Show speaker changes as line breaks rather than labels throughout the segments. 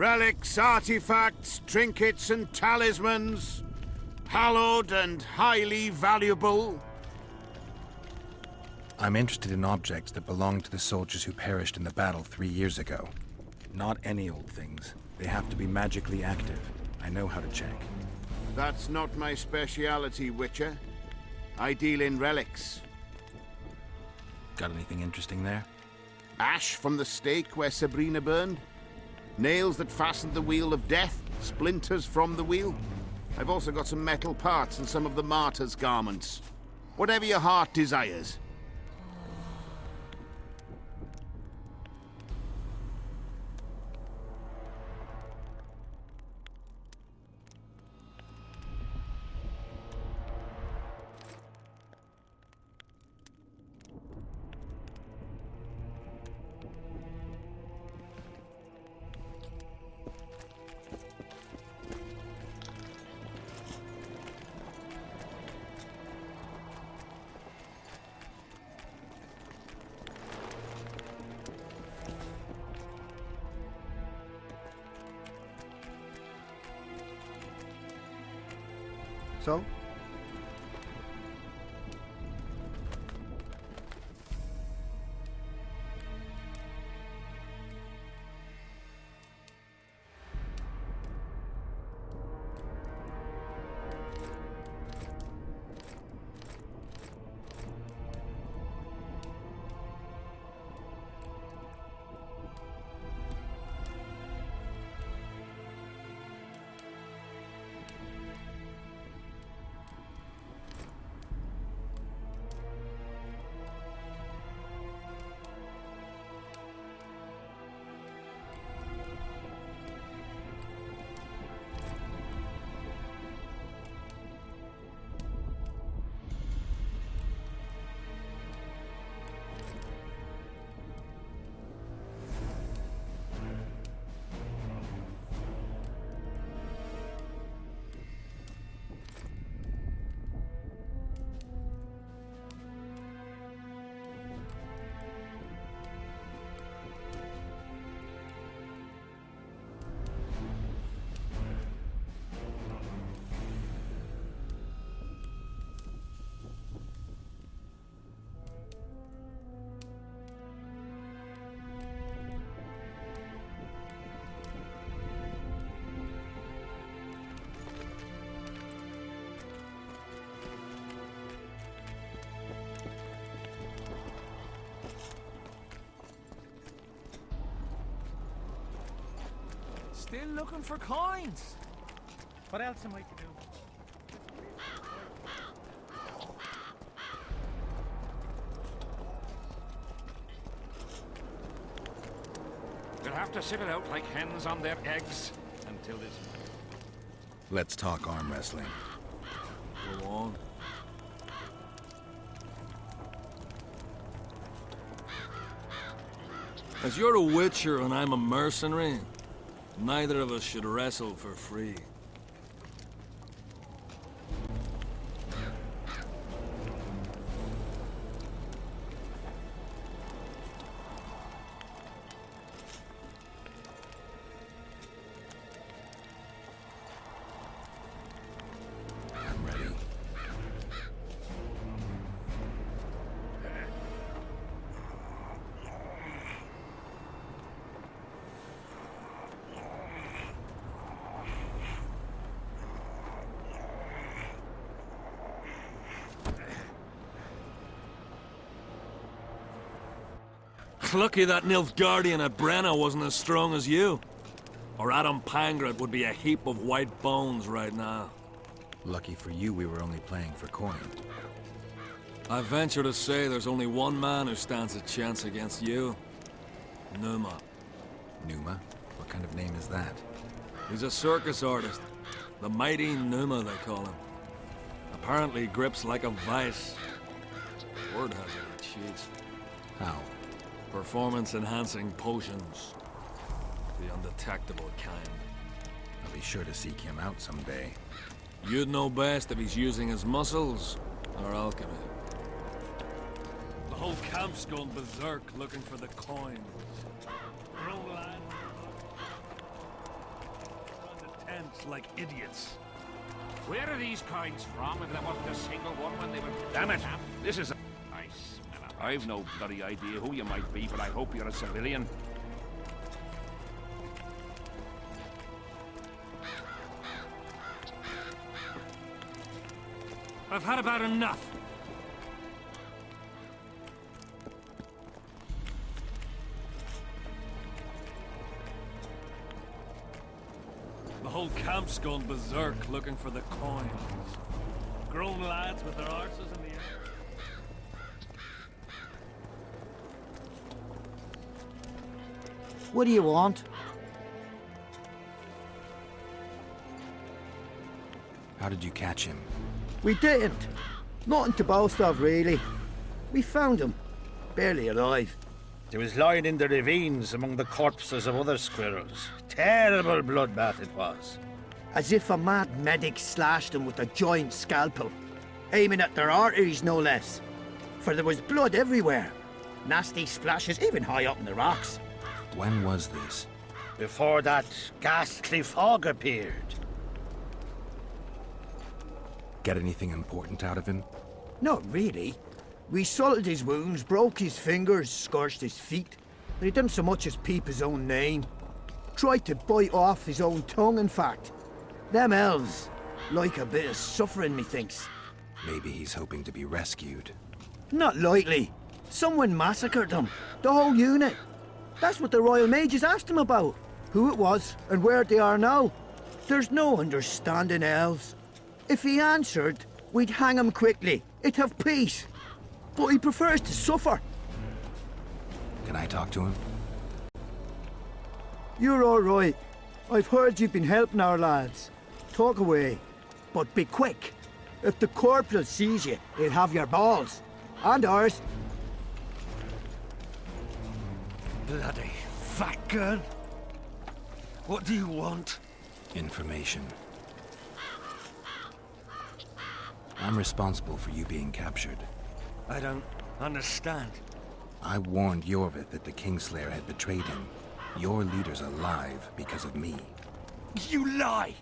Relics, artifacts, trinkets and talismans. Hallowed and highly valuable.
I'm interested in objects that belong to the soldiers who perished in the battle 3 years ago. Not any old things. They have to be magically active. I know how to check.
That's not my speciality, Witcher. I deal in relics.
Got anything interesting there?
Ash from the stake where Sabrina burned. Nails that fastened the wheel of death. Splinters from the wheel. I've also got some metal parts and some of the martyr's garments. Whatever your heart desires.
So?
Still looking for coins. What else am I to do? We'll have to sit it out like hens on their eggs until this.
Let's talk arm wrestling.
Go on. As you're a witcher and I'm a mercenary, neither of us should wrestle for free.
I'm ready.
Lucky that Nilfgaardian at Brenna wasn't as strong as you. Or Adam Pangrat would be a heap of white bones right now.
Lucky for you, we were only playing for coin.
I venture to say there's only one man who stands a chance against you. Numa.
Numa? What kind of name is that?
He's a circus artist. The mighty Numa, they call him. Apparently grips like a vice. Word has it, he cheats.
How?
Performance-enhancing potions. The undetectable kind.
I'll be sure to seek him out someday.
You'd know best if he's using his muscles or alchemy. The whole camp's gone berserk looking for the coin. coins like idiots.
Where are these coins from if there wasn't a single one when they were...
Damn it! This is...
I smell it.
I've no bloody idea who you might be, but I hope you're a civilian.
I've had about enough. The whole camp's gone berserk looking for the coins. Grown lads with their arses in the air.
What do you want?
How did you catch him?
We didn't. Nothing to boast of, really. We found him. Barely alive.
He was lying in the ravines among the corpses of other squirrels. Terrible bloodbath it was.
As if a mad medic slashed him with a giant scalpel. Aiming at their arteries, no less. For there was blood everywhere. Nasty splashes, even high up in the rocks.
When was this?
Before that ghastly fog appeared.
Get anything important out of him?
Not really. We salted his wounds, broke his fingers, scorched his feet. But he didn't so much as peep his own name. Tried to bite off his own tongue, in fact. Them elves like a bit of suffering, methinks.
Maybe he's hoping to be rescued.
Not likely. Someone massacred them. The whole unit. That's what the Royal Mages asked him about. Who it was and where they are now. There's no understanding elves. If he answered, we'd hang him quickly. It'd have peace. But he prefers to suffer.
Can I talk to him?
You're all right. I've heard you've been helping our lads. Talk away. But be quick. If the corporal sees you, he'll have your balls. And ours.
Bloody fat girl. What do you want?
Information. I'm responsible for you being captured.
I don't understand.
I warned Yorvith that the Kingslayer had betrayed him. Your leader's alive because of me.
You lie!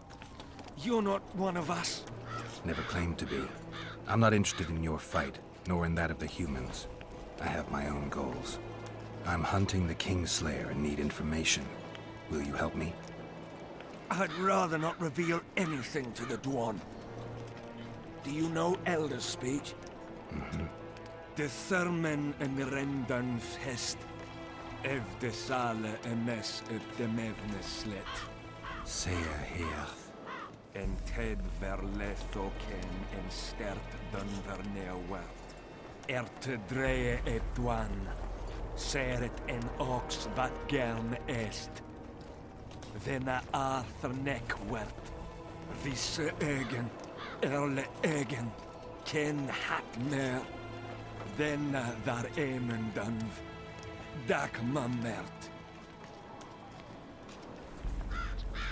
You're not one of us.
Never claimed to be. I'm not interested in your fight, nor in that of the humans. I have my own goals. I'm hunting the Kingslayer and need information. Will you help me?
I'd rather not reveal anything to the Dwan. Do you know Elder speech?
Mm-hmm.
De thermen en rendans hest. Ev de sale emes up de mevne slet.
Sea heath.
En ted verletho ken en stert dun vernewert. Erte dreie ep dwan. Seret en ox wat gern est. Venna Arthur nekwert. Visse egen. Erle egen. Ken hat mer. Venna dar emen dunv. Dak mammert.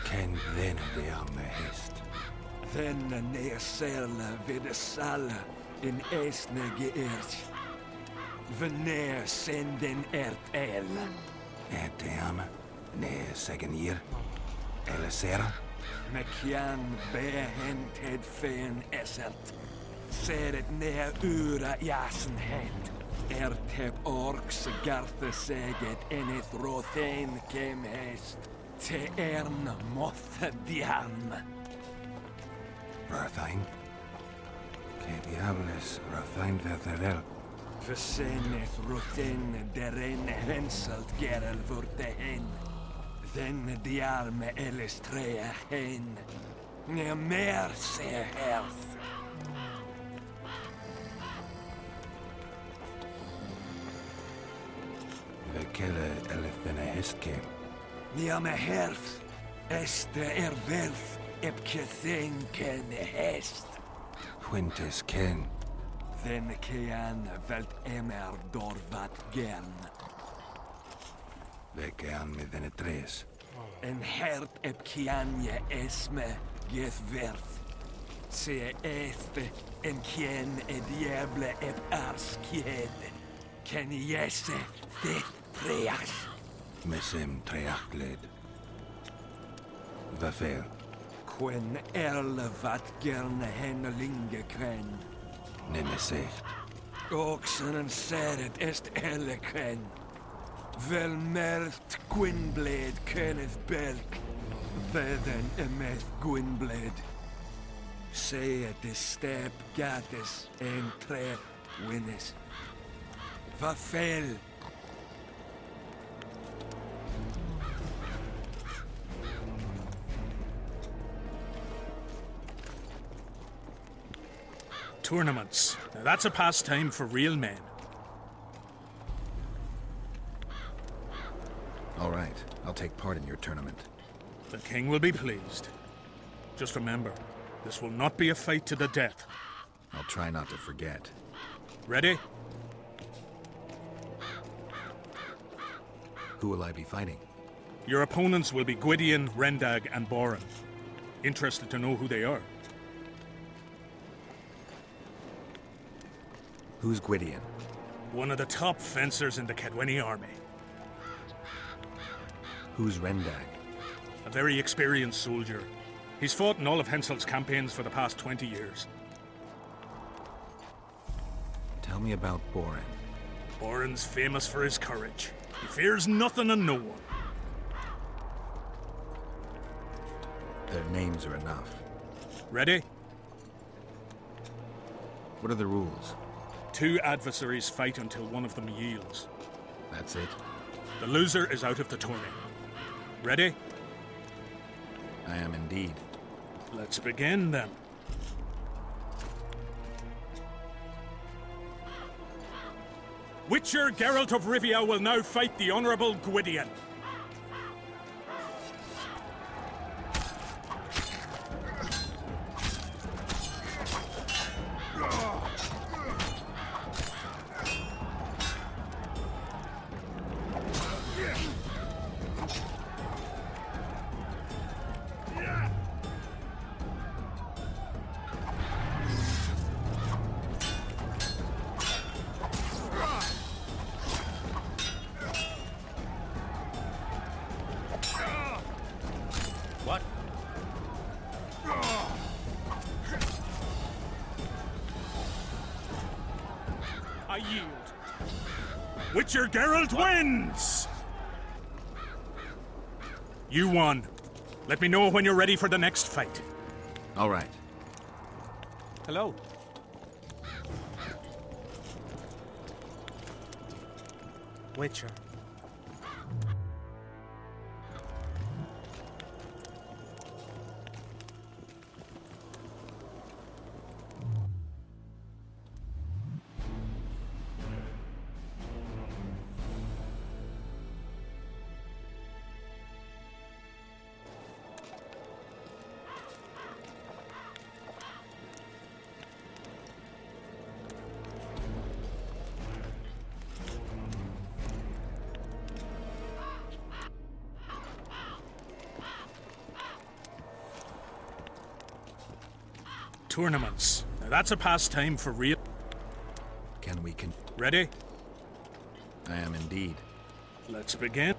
Ken then de arme hest.
Venna neer serla vid sala in esne geert. Veneer senden ert el.
De arme. Ne segen hier. Eller sera.
Mekian behen ted fen esert. Seret neer ura jasen het. Ertep orks garthe seget en et rothen kem hest. Te ern mothe diam.
Rothain? Que diables Rothain verderel?
Verseneth rothen deren Henselt Gerel vurte hen. Den diarme elestrea hen. Ne mer se herth.
Vekele elethene hest kem.
Nia me herth. Este verth ep kethen ken hest.
Quintes ken.
Den kean velt emer dorvat gern.
Veke an me dene tres.
En hert ep kianje esme geth verth. Se este en kien e diable ep ars kiede. Ken jesse dit preas.
Mesem treachled. Vafel.
When erle vat gerne hennelinge kren.
Nemesecht.
Oxen en seret est elle kren. Vel mert Gwynblade Kenneth Belk. Vedden emeth Gwynblade. Say at the step gatis en trep winnes. Va fel.
Tournaments. Now that's a pastime for real men.
All right, I'll take part in your tournament.
The king will be pleased. Just remember, this will not be a fight to the death.
I'll try not to forget.
Ready?
Who will I be fighting?
Your opponents will be Gwydion, Rendag, and Boran. Interested to know who they are?
Who's Gwydion?
One of the top fencers in the Cadwini army.
Who's Rendag?
A very experienced soldier. He's fought in all of Henselt's campaigns for the past 20 years.
Tell me about Boran.
Boran's famous for his courage. He fears nothing and no one.
Their names are enough.
Ready?
What are the rules?
2 adversaries fight until one of them yields.
That's it?
The loser is out of the tourney. Ready?
I am indeed.
Let's begin then. Witcher Γκέραλτ of Rivia will now fight the Honourable Gwydion.
What?
I yield. Witcher Γκέραλτ wins! You won. Let me know when you're ready for the next fight.
All right.
Hello.
Witcher.
Tournaments. Now that's a pastime for real.
Can we
Ready?
I am indeed.
Let's begin.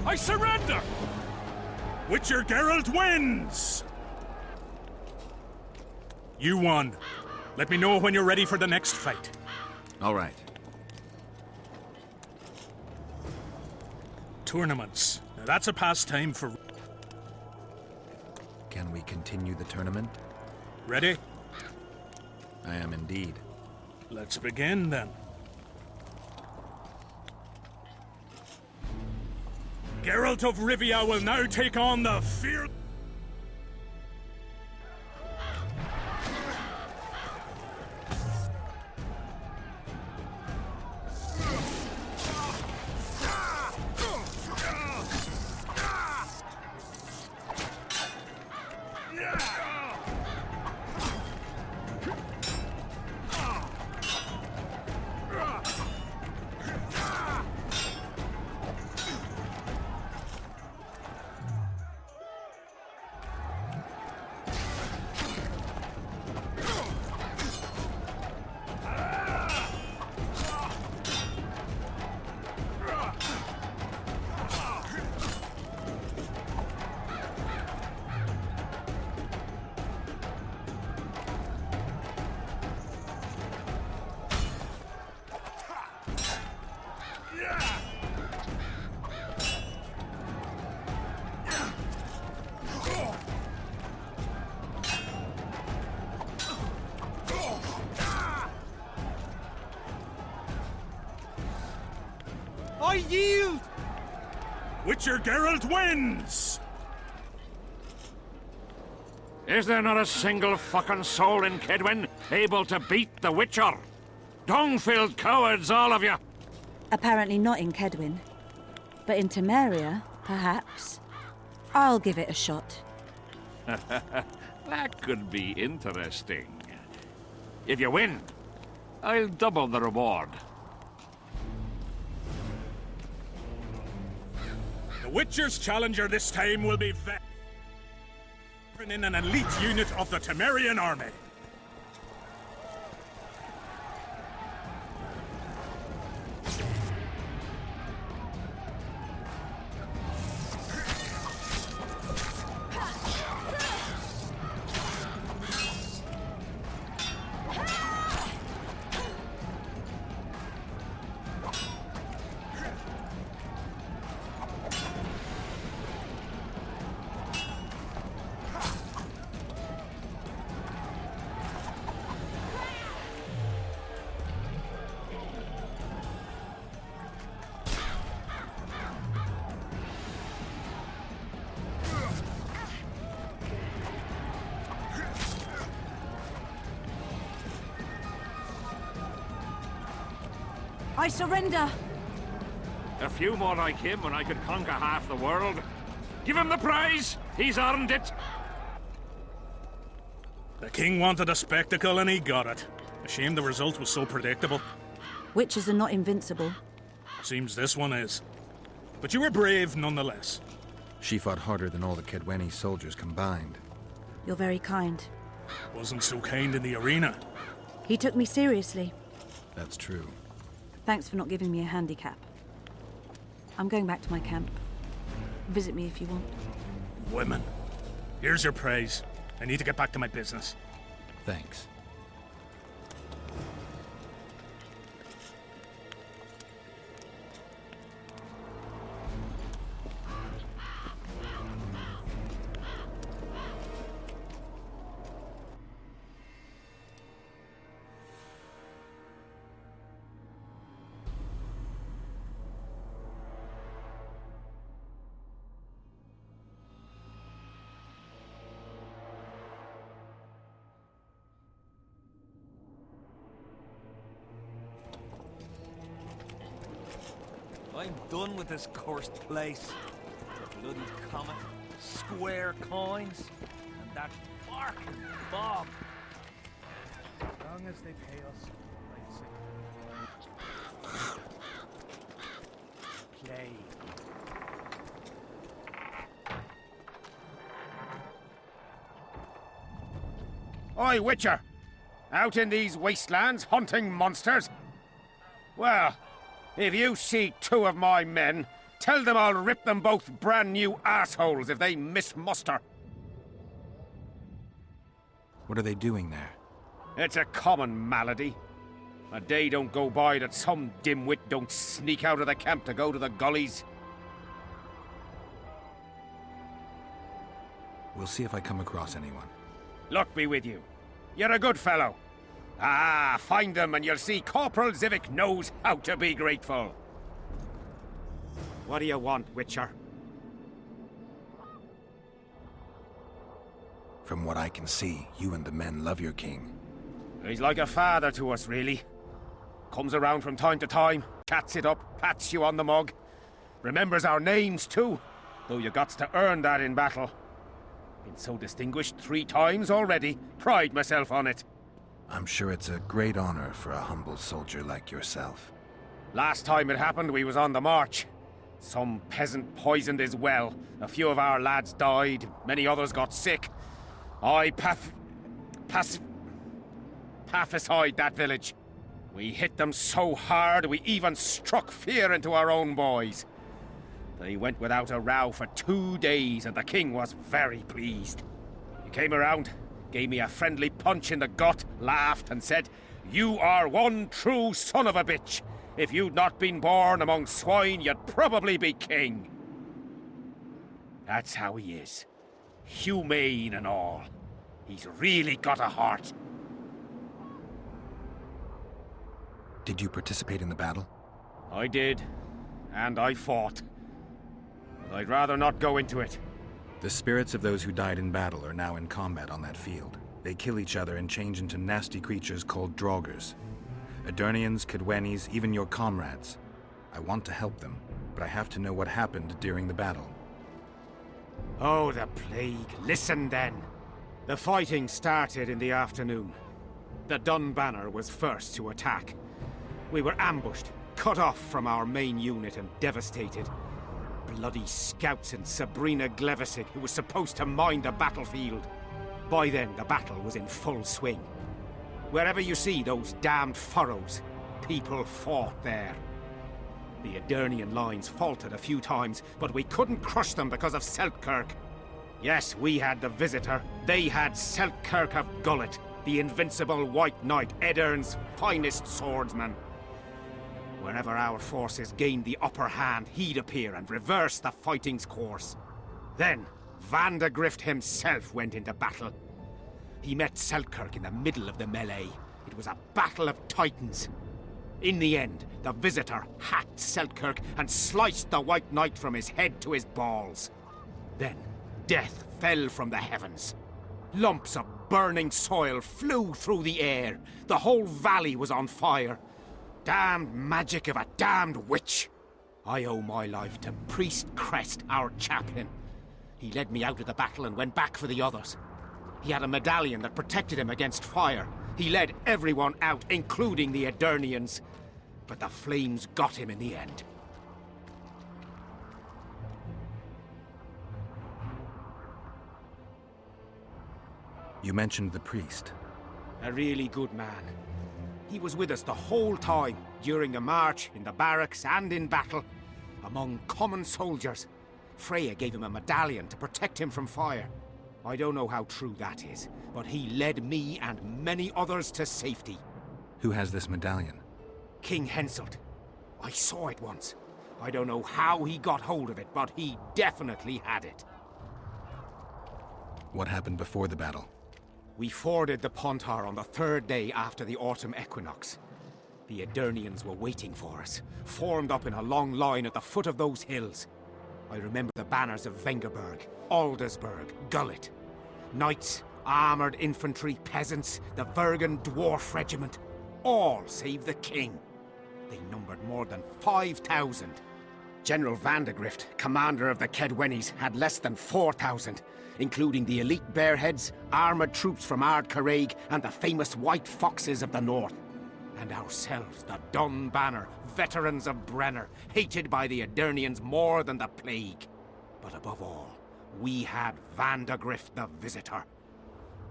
I surrender! Witcher Γκέραλτ wins! You won. Let me know when you're ready for the next fight.
All right.
Tournaments. Now that's a pastime for...
Can we continue the tournament?
Ready?
I am indeed.
Let's begin then. Ggéralt of Rivia will now take on the fear...
I yield!
Witcher Ggéralt wins!
Is there not a single fucking soul in Kedwin able to beat the Witcher? Dung-filled cowards, all of you!
Apparently not in Kedwin. But in Temeria, perhaps. I'll give it a shot.
That could be interesting. If you win, I'll double the reward.
The Witcher's challenger this time will be in an elite unit of the Temerian army.
I surrender!
A few more like him and I could conquer half the world. Give him the prize! He's earned it!
The king wanted a spectacle and he got it. A shame the result was so predictable.
Witches are not invincible.
Seems this one is. But you were brave nonetheless.
She fought harder than all the Kedweni soldiers combined.
You're very kind.
Wasn't so kind in the arena.
He took me seriously.
That's true.
Thanks for not giving me a handicap. I'm going back to my camp. Visit me if you want.
Women. Here's your praise. I need to get back to my business.
Thanks.
I'm done with this cursed place. The bloody comet, square coins, and that barking Bob.
As long as they pay us, I'd say.
Play.
Oi, Witcher! Out in these wastelands hunting monsters? Well, if you see two of my men, tell them I'll rip them both brand new assholes if they miss muster.
What are they doing there?
It's a common malady. A day don't go by that some dimwit don't sneak out of the camp to go to the gullies.
We'll see if I come across anyone.
Luck be with you. You're a good fellow. Ah, find them and you'll see Corporal Zivik knows how to be grateful. What do you want, Witcher?
From what I can see, you and the men love your king.
He's like a father to us, really. Comes around from time to time, chats it up, pats you on the mug. Remembers our names, too, though you gots to earn that in battle. Been so distinguished 3 times already. Pride myself on it.
I'm sure it's a great honor for a humble soldier like yourself.
Last time it happened, we was on the march. Some peasant poisoned his well. A few of our lads died, many others got sick. I pacified that village. We hit them so hard, we even struck fear into our own boys. They went without a row for 2 days, and the king was very pleased. He came around, gave me a friendly punch in the gut, laughed, and said, "You are one true son of a bitch. If you'd not been born among swine, you'd probably be king." That's how he is. Humane and all. He's really got a heart.
Did you participate in the battle?
I did. And I fought. But I'd rather not go into it.
The spirits of those who died in battle are now in combat on that field. They kill each other and change into nasty creatures called draugrs. Edirnians, Cadwennies, even your comrades. I want to help them, but I have to know what happened during the battle.
Oh, the plague. Listen then. The fighting started in the afternoon. The Dun Banner was first to attack. We were ambushed, cut off from our main unit and devastated. Bloody scouts and Sabrina Glevissig, who was supposed to mind the battlefield. By then, the battle was in full swing. Wherever you see those damned furrows, people fought there. The Edirnian lines faltered a few times, but we couldn't crush them because of Selkirk. Yes, we had the Visitor. They had Selkirk of Gullet, the invincible White Knight, Edirn's finest swordsman. Wherever our forces gained the upper hand, he'd appear and reverse the fighting's course. Then, Vandegrift himself went into battle. He met Selkirk in the middle of the melee. It was a battle of titans. In the end, the Visitor hacked Selkirk and sliced the White Knight from his head to his balls. Then, death fell from the heavens. Lumps of burning soil flew through the air. The whole valley was on fire. Damned magic of a damned witch. I owe my life to Priest Crest, our chaplain. He led me out of the battle and went back for the others. He had a medallion that protected him against fire. He led everyone out, including the Edirnians. But the flames got him in the end.
You mentioned the priest.
A really good man. He was with us the whole time, during the march, in the barracks, and in battle, among common soldiers. Freya gave him a medallion to protect him from fire. I don't know how true that is, but he led me and many others to safety.
Who has this medallion?
King Henselt. I saw it once. I don't know how he got hold of it, but he definitely had it.
What happened before the battle?
We forded the Pontar on the 3rd day after the autumn equinox. The Edirnians were waiting for us, formed up in a long line at the foot of those hills. I remember the banners of Vengerberg, Aldersburg, Gullet. Knights, armoured infantry, peasants, the Vergen Dwarf Regiment. All save the king. They numbered more than 5,000. General Vandegrift, commander of the Kedwennies, had less than 4,000, including the elite Bearheads, armoured troops from Ard Caraig, and the famous White Foxes of the north. And ourselves, the Dun Banner, veterans of Brenner, hated by the Edirnians more than the plague. But above all, we had Vandegrift the Visitor.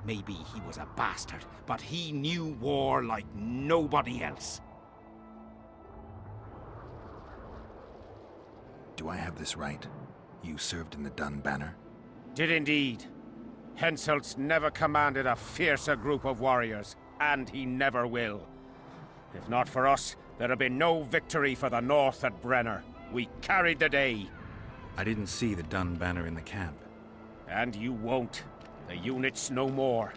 Maybe he was a bastard, but he knew war like nobody else.
Do I have this right? You served in the Dun Banner?
Did indeed. Henselt's never commanded a fiercer group of warriors, and he never will. If not for us, there'd have been no victory for the North at Brenner. We carried the day.
I didn't see the Dun Banner in the camp.
And you won't. The unit's no more.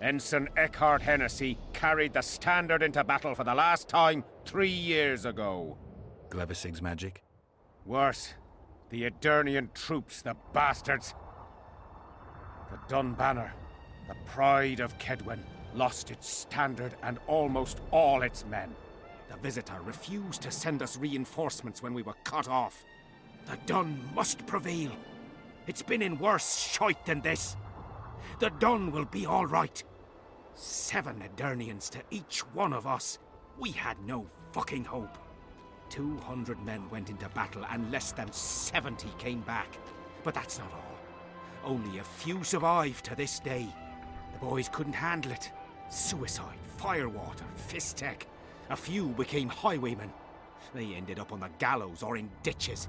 Ensign Eckhart Hennessy carried the standard into battle for the last time 3 years ago.
Glevisig's magic?
Worse. The Edirnian troops, the bastards. The Dun Banner, the pride of Kedwen, lost its standard and almost all its men. The Visitor refused to send us reinforcements when we were cut off. The Dun must prevail. It's been in worse shite than this. The Dun will be all right. 7 Edirnians to each one of us. We had no fucking hope. 200 men went into battle and less than 70 came back. But that's not all. Only a few survived to this day. The boys couldn't handle it. Suicide, firewater, fist tech. A few became highwaymen. They ended up on the gallows or in ditches.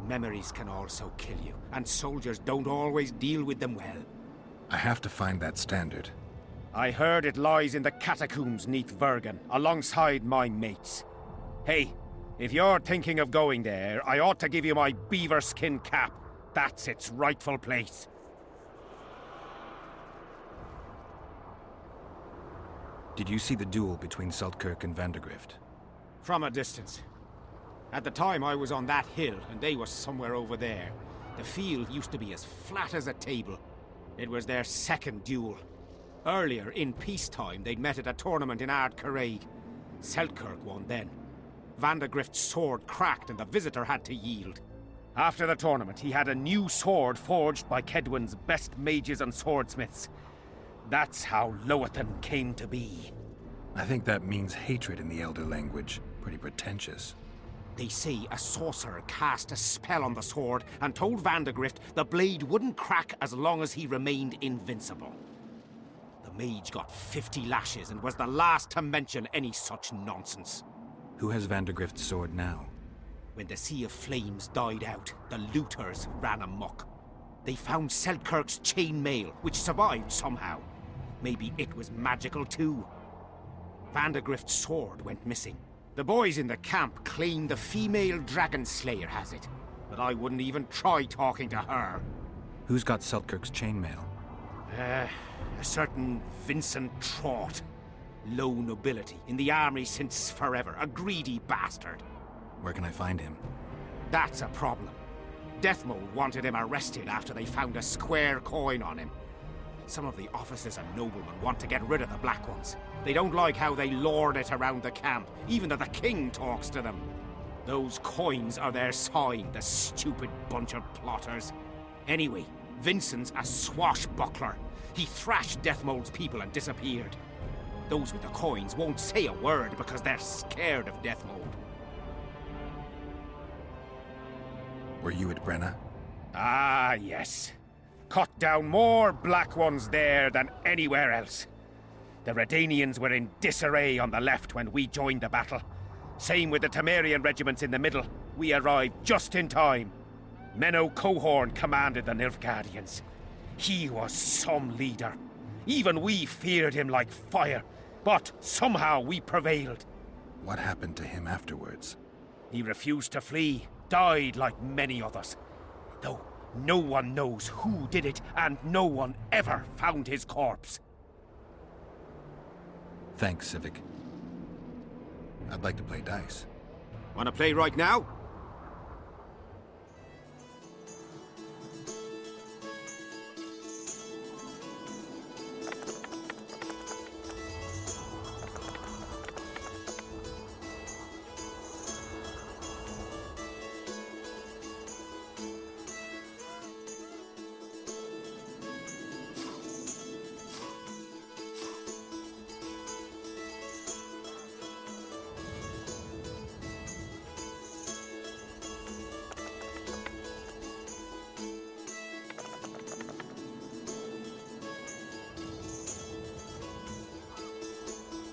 Memories can also kill you, and soldiers don't always deal with them well.
I have to find that standard.
I heard it lies in the catacombs neath Vergen, alongside my mates. Hey, if you're thinking of going there, I ought to give you my beaver skin cap. That's its rightful place.
Did you see the duel between Seltkirk and Vandergrift?
From a distance. At the time I was on that hill, and they were somewhere over there. The field used to be as flat as a table. It was their second duel. Earlier, in peacetime, they'd met at a tournament in Ard Caraig. Seltkirk won then. Vandergrift's sword cracked and the Visitor had to yield. After the tournament, he had a new sword forged by Kedwen's best mages and swordsmiths. That's how Loathan came to be.
I think that means hatred in the Elder language. Pretty pretentious.
They say a sorcerer cast a spell on the sword and told Vandergrift the blade wouldn't crack as long as he remained invincible. The mage got 50 lashes and was the last to mention any such nonsense.
Who has Vandergrift's sword now?
When the Sea of Flames died out, the looters ran amok. They found Seltkirk's chainmail, which survived somehow. Maybe it was magical too. Vandergrift's sword went missing. The boys in the camp claim the female dragon slayer has it, but I wouldn't even try talking to her.
Who's got Seltkirk's chainmail?
A certain Vincent Trott. Low nobility, in the army since forever, a greedy bastard.
Where can I find him?
That's a problem. Deathmold wanted him arrested after they found a square coin on him. Some of the officers and noblemen want to get rid of the Black Ones. They don't like how they lord it around the camp, even though the king talks to them. Those coins are their sign, the stupid bunch of plotters. Anyway, Vincent's a swashbuckler. He thrashed Deathmold's people and disappeared. Those with the coins won't say a word because they're scared of Deathmold.
Were you at Brenna?
Ah, yes. Cut down more Black Ones there than anywhere else. The Redanians were in disarray on the left when we joined the battle. Same with the Temerian regiments in the middle. We arrived just in time. Menno Cohorn commanded the Nilfgaardians. He was some leader. Even we feared him like fire. But somehow we prevailed.
What happened to him afterwards?
He refused to flee, died like many others. Though no one knows who did it, and no one ever found his corpse.
Thanks, Civic. I'd like to play dice.
Wanna play right now?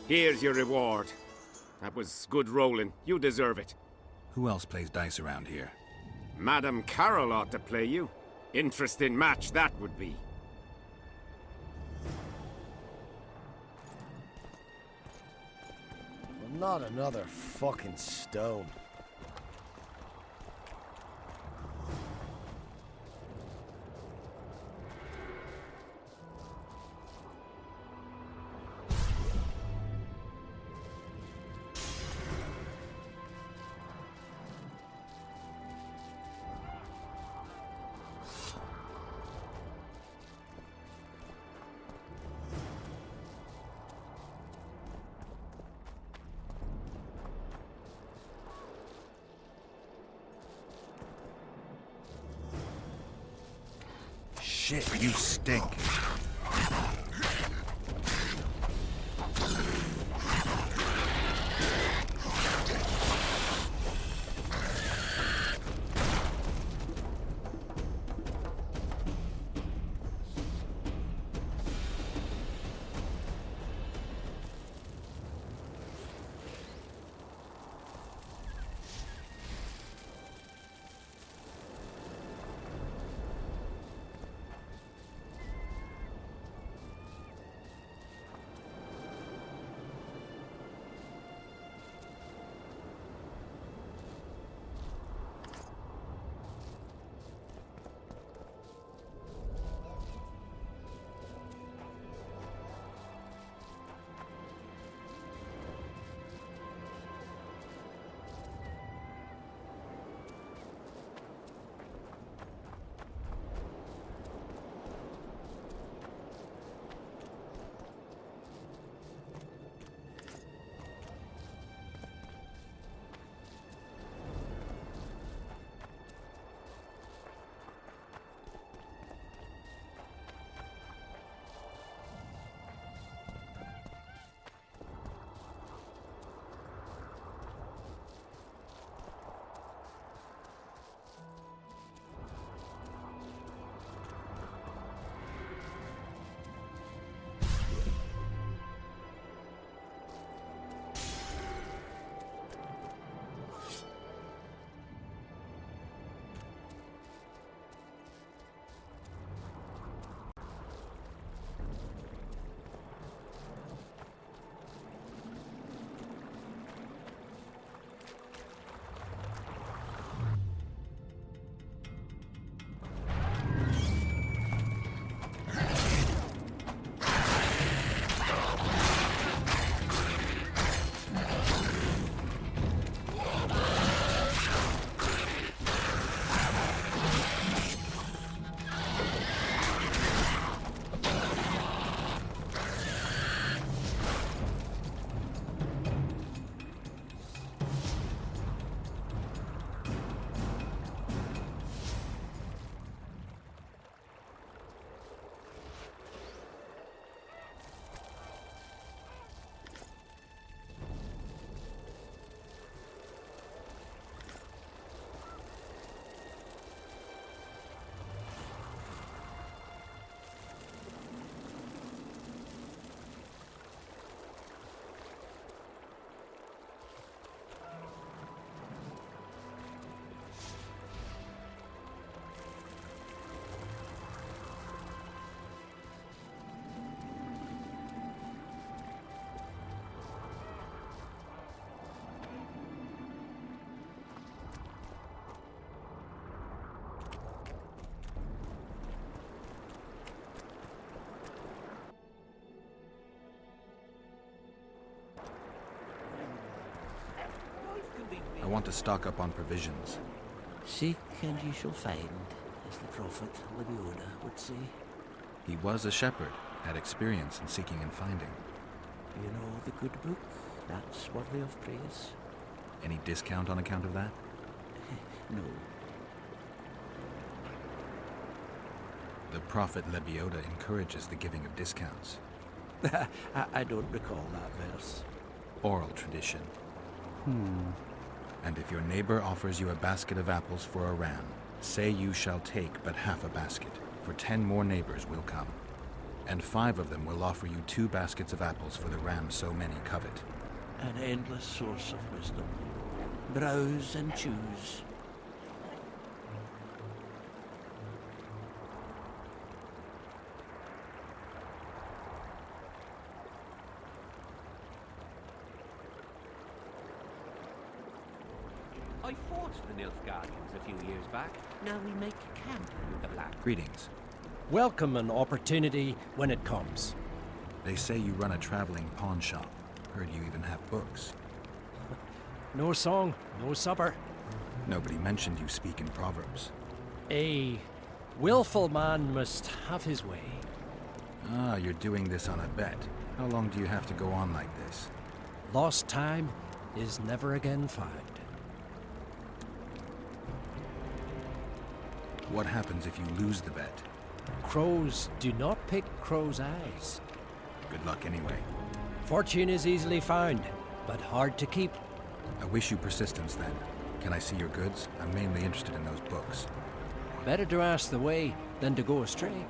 Here's your reward. That was good rolling. You deserve it.
Who else plays dice around here?
Madam Carol ought to play you. Interesting match that would be.
Well, not another fucking stone.
Shit, you stink. I want to stock up on provisions.
Seek and ye shall find, as the prophet Libioda would say.
He was a shepherd, had experience in seeking and finding.
You know the good book, that's worthy of praise.
Any discount on account of that?
No.
The prophet Lebioda encourages the giving of discounts.
I don't recall that verse.
Oral tradition. And if your neighbor offers you a basket of apples for a ram, say you shall take but half a basket, for 10 more neighbors will come. And 5 of them will offer you 2 baskets of apples for the ram so many covet.
An endless source of wisdom. Browse and choose.
I fought the Nilfgaardians a few years back. Now we make camp with the Black.
Greetings.
Welcome an opportunity when it comes.
They say you run a traveling pawn shop. Heard you even have books.
No song, no supper.
Nobody mentioned you speak in proverbs.
A willful man must have his way.
Ah, you're doing this on a bet. How long do you have to go on like this?
Lost time is never again found.
What happens if you lose the bet?
Crows do not pick crows' eyes.
Good luck anyway.
Fortune is easily found, but hard to keep.
I wish you persistence then. Can I see your goods? I'm mainly interested in those books.
Better to ask the way than to go astray.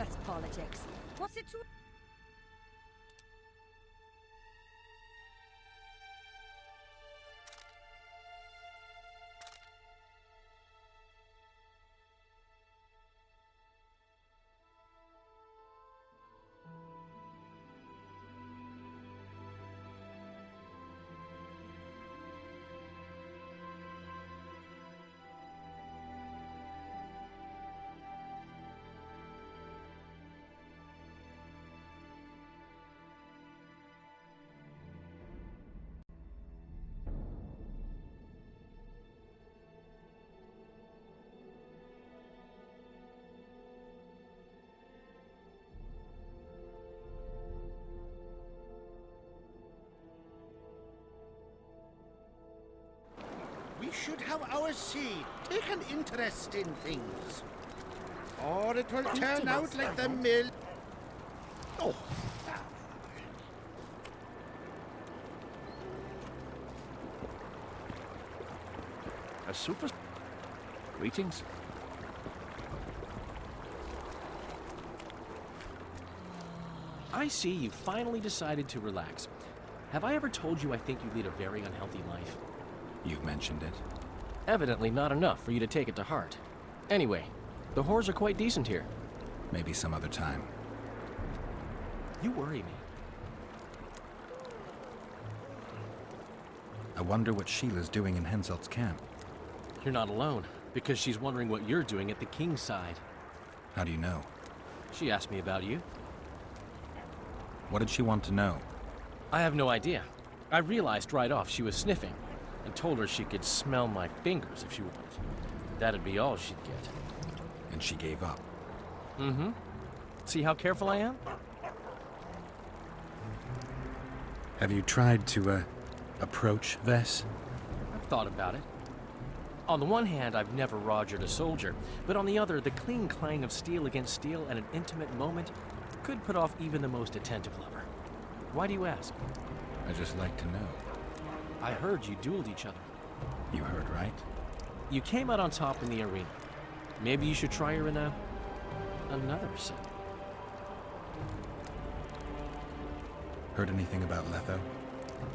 That's politics. What's it to...
We should have our say, take an interest in things. Or it will turn out like the mill. Oh.
A super... Greetings.
I see you finally decided to relax. Have I ever told you I think you lead a very unhealthy life?
You've mentioned it.
Evidently not enough for you to take it to heart. Anyway, the whores are quite decent here.
Maybe some other time.
You worry me.
I wonder what Sheila's doing in Henselt's camp.
You're not alone, because she's wondering what you're doing at the king's side.
How do you know?
She asked me about you.
What did she want to know?
I have no idea. I realized right off she was sniffing, and told her she could smell my fingers if she wanted. That'd be all she'd get.
And she gave up.
Mm-hmm. See how careful I am?
Have you tried to, approach Vess?
I've thought about it. On the one hand, I've never rogered a soldier, but on the other, the clean clang of steel against steel at an intimate moment could put off even the most attentive lover. Why do you ask?
I just like to know.
I heard you dueled each other.
You heard right?
You came out on top in the arena. Maybe you should try her in another setting.
Heard anything about Letho?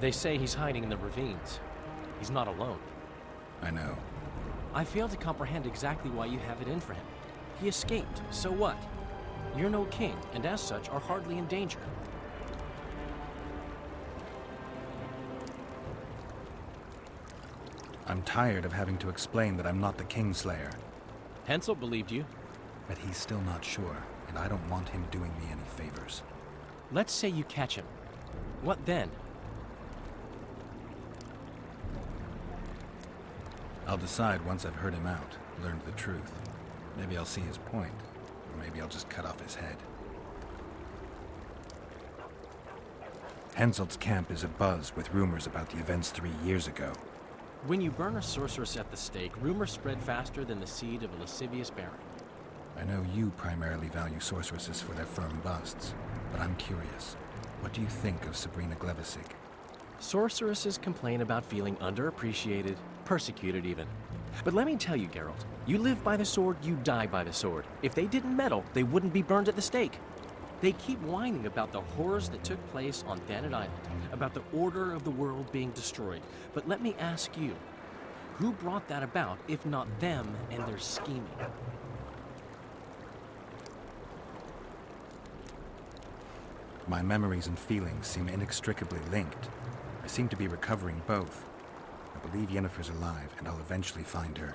They say he's hiding in the ravines. He's not alone.
I know.
I fail to comprehend exactly why you have it in for him. He escaped, so what? You're no king, and as such are hardly in danger.
I'm tired of having to explain that I'm not the Kingslayer.
Henselt believed you.
But he's still not sure, and I don't want him doing me any favors.
Let's say you catch him. What then?
I'll decide once I've heard him out, learned the truth. Maybe I'll see his point, or maybe I'll just cut off his head. Henselt's camp is abuzz with rumors about the events 3 years ago.
When you burn a sorceress at the stake, rumors spread faster than the seed of a lascivious baron.
I know you primarily value sorceresses for their firm busts, but I'm curious. What do you think of Sabrina Glevissig?
Sorceresses complain about feeling underappreciated, persecuted even. But let me tell you, Ggéralt, you live by the sword, you die by the sword. If they didn't meddle, they wouldn't be burned at the stake. They keep whining about the horrors that took place on Thanet Island, about the order of the world being destroyed. But let me ask you, who brought that about if not them and their scheming?
My memories and feelings seem inextricably linked. I seem to be recovering both. I believe Yennefer's alive, and I'll eventually find her.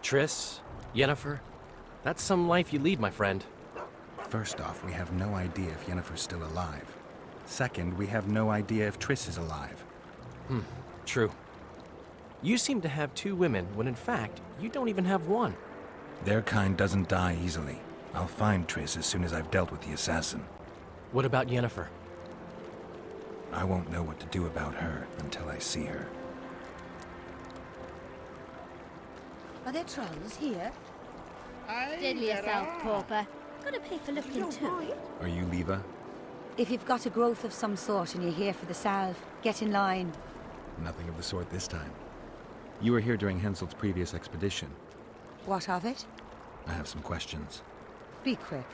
Triss, Yennefer, that's some life you lead, my friend.
First off, we have no idea if Yennefer's still alive. Second, we have no idea if Triss is alive.
True. You seem to have 2 women, when in fact, you don't even have one.
Their kind doesn't die easily. I'll find Triss as soon as I've dealt with the assassin.
What about Yennefer?
I won't know what to do about her until I see her.
Are there trolls here?
Diddle yourself, pauper. Gotta pay for looking too.
Are you Leva?
If you've got a growth of some sort and you're here for the salve, get in line.
Nothing of the sort this time. You were here during Henselt's previous expedition.
What of it?
I have some questions.
Be quick.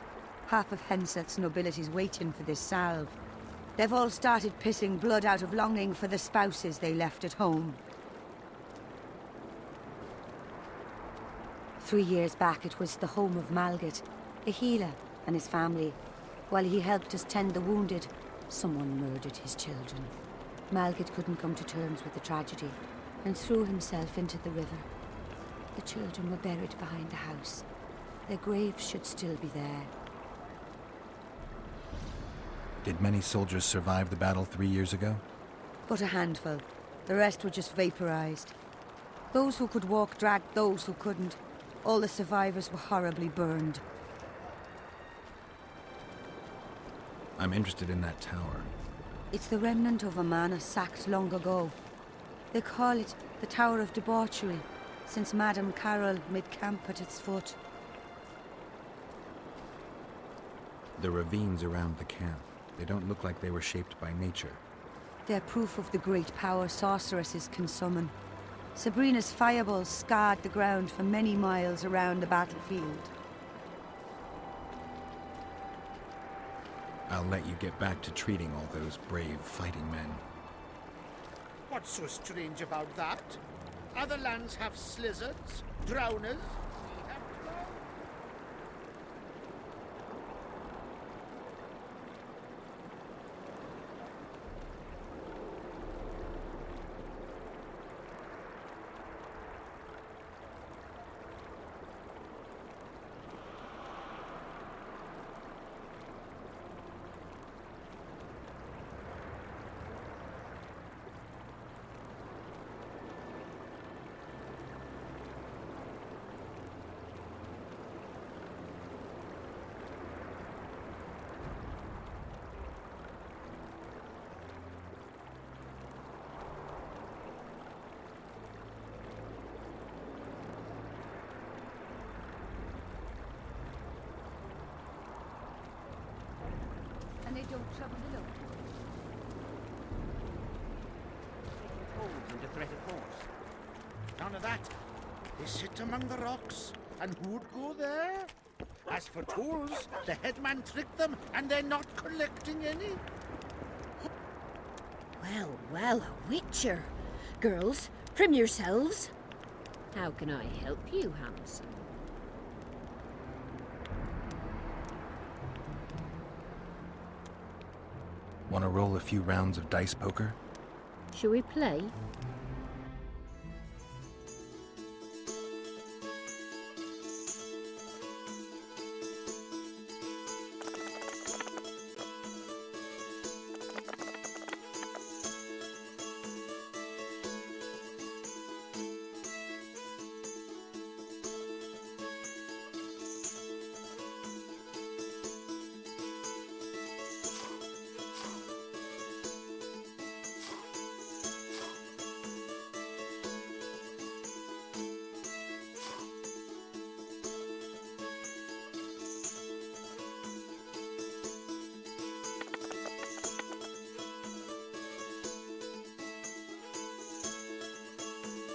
Half of Henselt's nobility's waiting for this salve. They've all started pissing blood out of longing for the spouses they left at home. 3 years back, it was the home of Malgat, a healer, and his family. While he helped us tend the wounded, someone murdered his children. Malgat couldn't come to terms with the tragedy and threw himself into the river. The children were buried behind the house. Their graves should still be there.
Did many soldiers survive the battle 3 years ago?
But a handful. The rest were just vaporized. Those who could walk dragged those who couldn't. All the survivors were horribly burned.
I'm interested in that tower.
It's the remnant of a manor sacked long ago. They call it the Tower of Debauchery, since Madame Carol made camp at its foot.
The ravines around the camp. They don't look like they were shaped by nature.
They're proof of the great power sorceresses can summon. Sabrina's fireballs scarred the ground for many miles around the battlefield.
I'll let you get back to treating all those brave fighting men.
What's so strange about that? Other lands have slizzards, drowners.
Under threat of force.
None of that. They sit among the rocks, and who'd go there? As for tools, the headman tricked them, and they're not collecting any.
Well, well, a witcher. Girls, prim yourselves. How can I help you, handsome?
Want to roll a few rounds of dice poker?
Shall we play?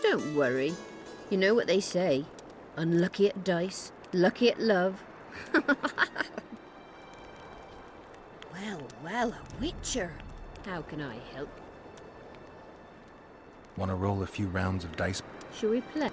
Don't worry. You know what they say. Unlucky at dice, lucky at love. Well, well, a witcher. How can I help?
Want to roll a few rounds of dice?
Shall we play?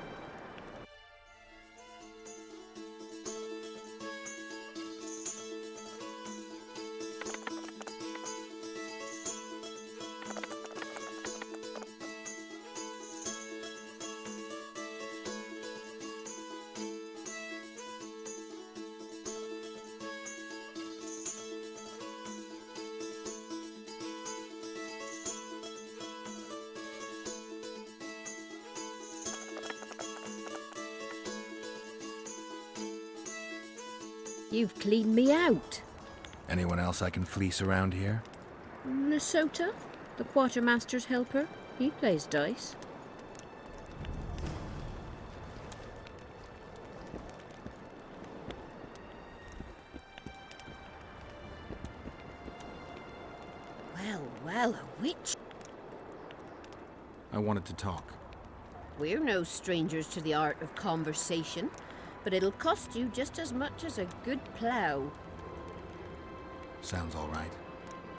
You've cleaned me out.
Anyone else I can fleece around here?
Minnesota, the quartermaster's helper. He plays dice. Well, well, a witch.
I wanted to talk.
We're no strangers to the art of conversation, but it'll cost you just as much as a good plough.
Sounds all right.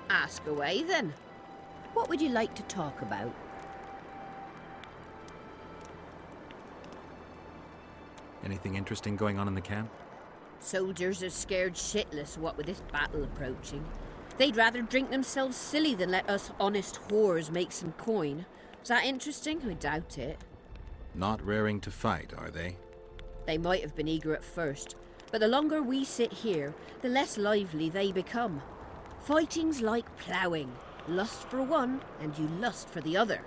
Ask away, then. What would you like to talk about?
Anything interesting going on in the camp?
Soldiers are scared shitless, what with this battle approaching. They'd rather drink themselves silly than let us honest whores make some coin. Is that interesting? I doubt it.
Not raring to fight, are they?
They might have been eager at first, but the longer we sit here, the less lively they become. Fighting's like ploughing. Lust for one, and you lust for the other.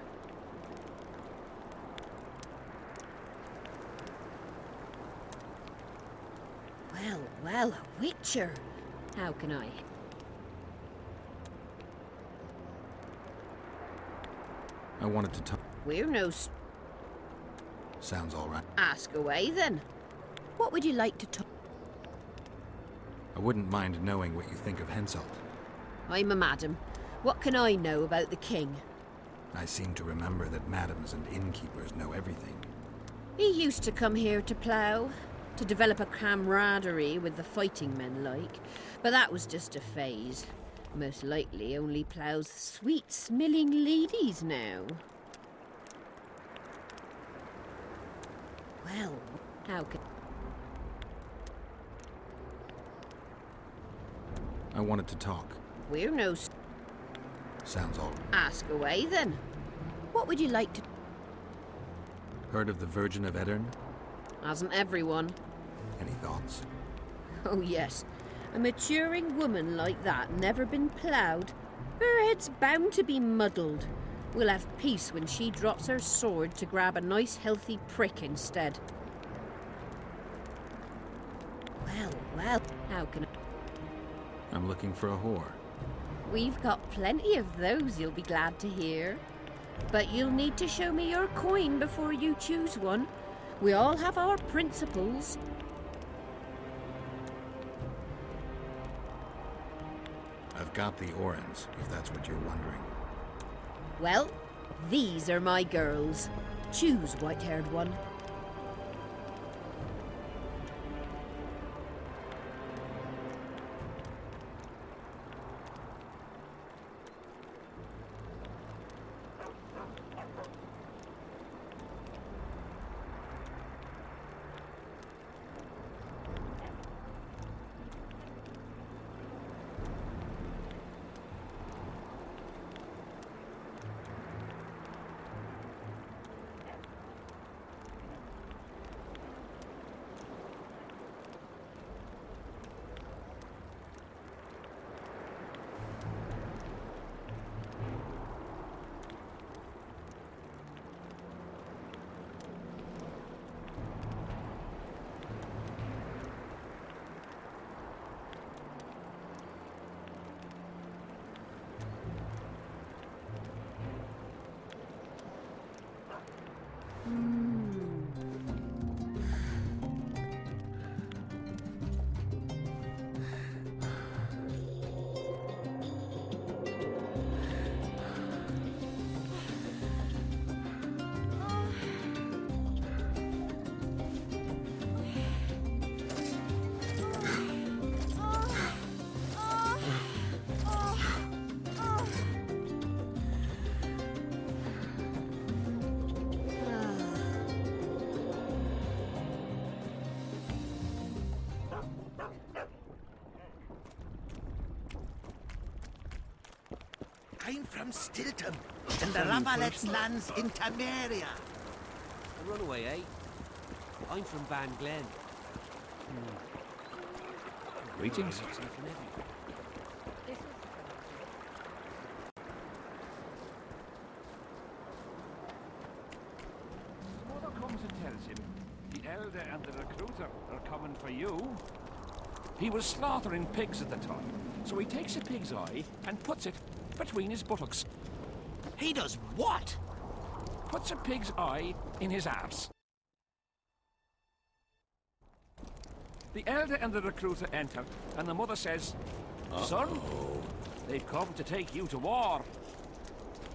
Well, well, a witcher. How can I?
I wanted to talk.
We're no...
Sounds all right.
Ask away, then. What would you like to talk?
I wouldn't mind knowing what you think of Hensult.
I'm a madam. What can I know about the king?
I seem to remember that madams and innkeepers know everything.
He used to come here to plough, to develop a camaraderie with the fighting men like, but that was just a phase. Most likely only ploughs sweet, smilling ladies now. Well, how can...
I wanted to talk.
We're no...
Sounds all right.
Ask away, then. What would you like to...
Heard of the Virgin of Edirn?
Hasn't everyone?
Any thoughts?
Oh, yes. A maturing woman like that, never been ploughed. Her head's bound to be muddled. We'll have peace when she drops her sword to grab a nice healthy prick instead. Well, well, how can I...
I'm looking for a whore.
We've got plenty of those, you'll be glad to hear. But you'll need to show me your coin before you choose one. We all have our principles.
I've got the Orans, if that's what you're wondering.
Well, these are my girls. Choose, white-haired one.
I'm from Stilton, in the Ravalets lands in Temeria.
A runaway, eh? I'm from Van Glen.
Greetings. Mother comes and tells him the elder and the recruiter are coming for you. He was slaughtering pigs at the time, so he takes a pig's eye and puts it between his buttocks.
He does what?
Puts a pig's eye in his arse. The elder and the recruiter enter, and the mother says, "Son, they've come to take you to war."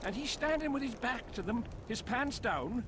And he's standing with his back to them, his pants down,